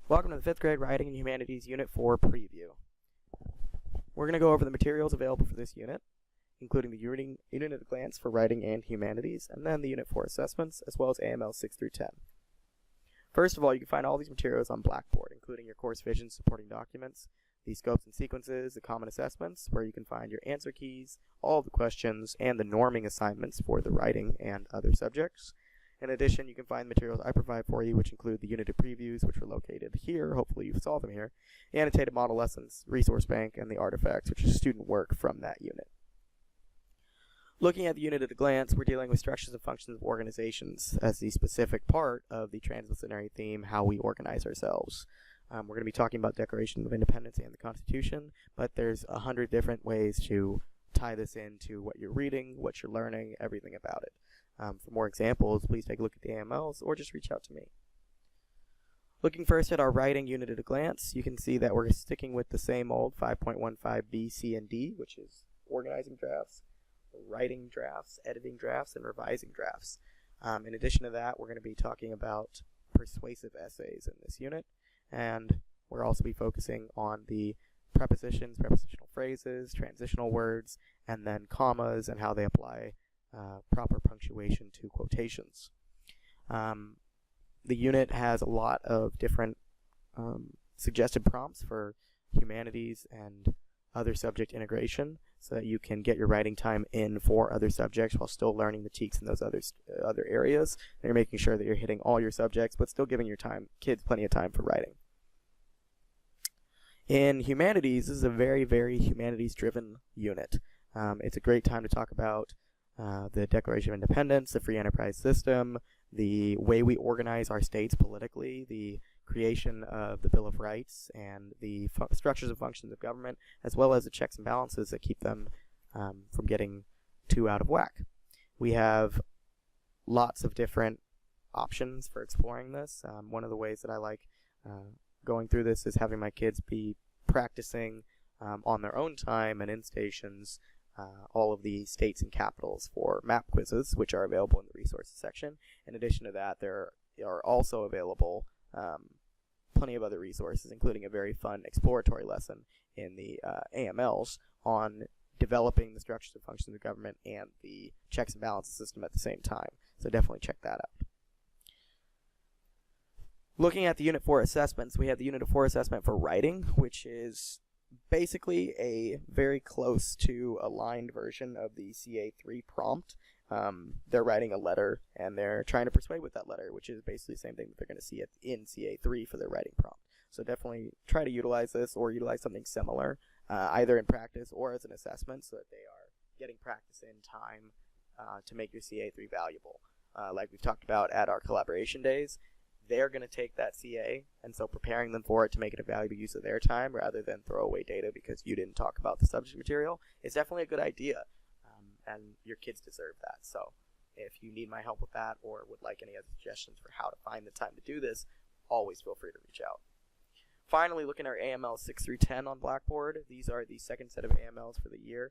Welcome to the 5th grade Writing and Humanities Unit 4 preview. We're going to go over the materials available for this unit, including the unit at a glance for Writing and Humanities, and then the Unit 4 assessments, as well as AML 6 through 10. First of all, you can find all these materials on Blackboard, including your course vision supporting documents, the scopes and sequences, the common assessments, where you can find your answer keys, all of the questions, and the norming assignments for the writing and other subjects. In addition, you can find materials I provide for you, which include the unit previews, which are located here. Hopefully you saw them here. Annotated model lessons, resource bank, and the artifacts, which is student work from that unit. Looking at the unit at a glance, we're dealing with structures and functions of organizations as the specific part of the transdisciplinary theme, how we organize ourselves. We're going to be talking about Declaration of Independence and the Constitution, but there's 100 different ways to tie this into what you're reading, what you're learning, everything about it. For more examples, please take a look at the AMLs or just reach out to me. Looking first at our writing unit at a glance, you can see that we're sticking with the same old 5.15B, C, and D, which is organizing drafts, writing drafts, editing drafts, and revising drafts. In addition to that, we're going to be talking about persuasive essays in this unit, and we'll also be focusing on the prepositions, prepositional phrases, transitional words, and then commas and how they apply proper punctuation to quotations. The unit has a lot of different suggested prompts for humanities and other subject integration so that you can get your writing time in for other subjects while still learning the TEKS in those other areas. And you're making sure that you're hitting all your subjects but still giving your kids plenty of time for writing. In humanities, this is a very, very humanities-driven unit. It's a great time to talk about the Declaration of Independence, the free enterprise system, the way we organize our states politically, the creation of the Bill of Rights, and the structures and functions of government, as well as the checks and balances that keep them from getting too out of whack. We have lots of different options for exploring this. One of the ways that I like going through this is having my kids be practicing on their own time and in stations all of the states and capitals for map quizzes, which are available in the resources section. In addition to that, there are also available plenty of other resources, including a very fun exploratory lesson in the AMLs on developing the structures and functions of government and the checks and balances system at the same time. So definitely check that out. Looking at the Unit 4 assessments, we have the Unit 4 assessment for writing, which is basically a very close to aligned version of the CA3 prompt. They're writing a letter and they're trying to persuade with that letter, which is basically the same thing that they're going to see in CA3 for their writing prompt. So definitely try to utilize this or utilize something similar, either in practice or as an assessment, so that they are getting practice in time to make your CA3 valuable. Like we've talked about at our collaboration days, they're going to take that CA, and so preparing them for it to make it a valuable use of their time rather than throw away data because you didn't talk about the subject material is definitely a good idea, and your kids deserve that. So if you need my help with that or would like any other suggestions for how to find the time to do this, always feel free to reach out. Finally, looking at our AML 6 through 10 on Blackboard, these are the second set of AMLs for the year.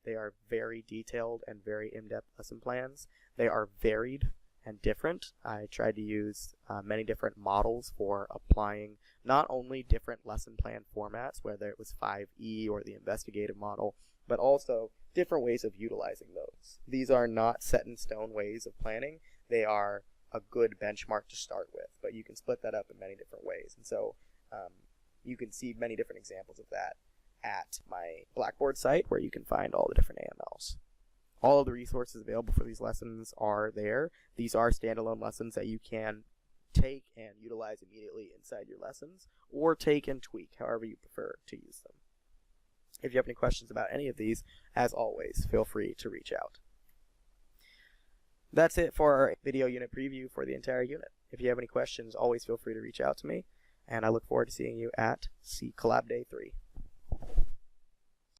They are very detailed and very in-depth lesson plans. They are varied and different. I tried to use many different models for applying not only different lesson plan formats, whether it was 5E or the investigative model, but also different ways of utilizing those. These are not set in stone ways of planning. They are a good benchmark to start with, but you can split that up in many different ways. And so you can see many different examples of that at my Blackboard site where you can find all the different AMLs. All of the resources available for these lessons are there. These are standalone lessons that you can take and utilize immediately inside your lessons, or take and tweak however you prefer to use them. If you have any questions about any of these, as always, feel free to reach out. That's it for our video unit preview for the entire unit. If you have any questions, always feel free to reach out to me, and I look forward to seeing you at Collab Day 3.